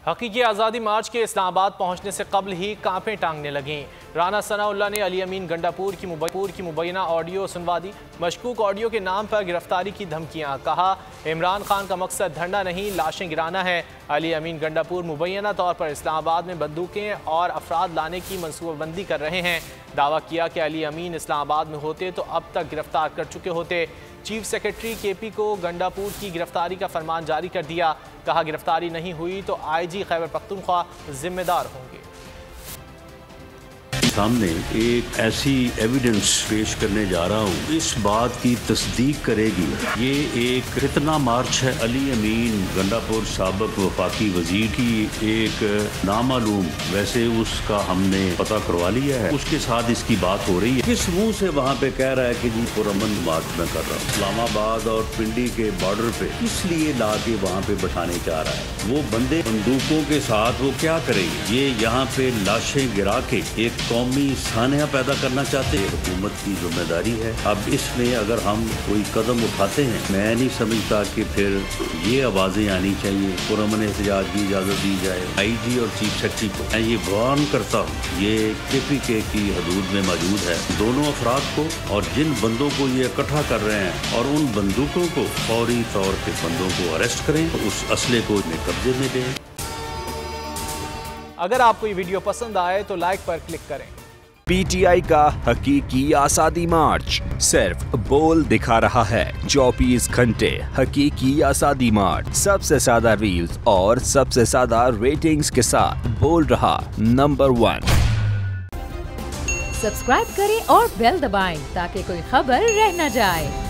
हकीकी आज़ादी मार्च के इस्लामाबाद पहुंचने से कबल ही कांपें टांगने लगीं। राना सनाउल्लाह ने अली अमीन गंडापुर की मुबैना ऑडियो सुनवा दी। मशकूक ऑडियो के नाम पर गिरफ्तारी की धमकियां। कहा, इमरान खान का मकसद धरना नहीं, लाशें गिराना है। अली अमीन गंडापुर मुबैना तौर पर इस्लामाबाद में बंदूकें और अफराद लाने की मनसूबाबंदी कर रहे हैं। दावा किया कि अली अमीन इस्लामाबाद में होते तो अब तक गिरफ्तार कर चुके होते। चीफ सेक्रेटरी केपी को गंडापुर की गिरफ्तारी का फरमान जारी कर दिया। कहा, गिरफ्तारी नहीं हुई तो आईजी खैबर पख्तूनख्वा जिम्मेदार होंगे। सामने एक ऐसी एविडेंस पेश करने जा रहा हूँ, इस बात की तस्दीक करेगी। ये एक कितना मार्च है। अली अमीन गंडापुर साबिक वफाकी वजीर की एक नामालूम, वैसे उसका हमने पता करवा लिया है, उसके साथ इसकी बात हो रही है। किस मुंह से वहाँ पे कह रहा है कि जी पुरअमन मार्च में कर रहा हूँ। इस्लामाबाद और पिंडी के बॉर्डर पे इसलिए ला के वहाँ पे बैठाने चाह रहा है। वो बंदे बंदूकों के साथ वो क्या करेंगे? ये यहाँ पे लाशें गिरा के एक कौमी सानिया पैदा करना चाहते हैं। हुकूमत की जिम्मेदारी है। अब इसमें अगर हम कोई कदम उठाते हैं, मैं नहीं समझता कि फिर ये आवाजें आनी चाहिए पुरअमन एहतजाज की इजाजत दी जाए। आईजी और चीफ सेक्रेटरी को मैं ये वार्न करता हूँ, ये KPK की हदूद में मौजूद है। दोनों अफराद को और जिन बंदों को ये इकट्ठा कर रहे हैं और उन बंदूकों को फौरी तौर पे बंदों को अरेस्ट करें, उस असले को कब्जे में दें। अगर आपको ये वीडियो पसंद आए तो लाइक पर क्लिक करें। PTI का हकीकी आज़ादी मार्च सिर्फ बोल दिखा रहा है। 24 घंटे हकीकी आज़ादी मार्च, सबसे ज्यादा रील्स और सबसे ज्यादा रेटिंग्स के साथ बोल रहा नंबर 1। सब्सक्राइब करें और बेल दबाएं ताकि कोई खबर रह न जाए।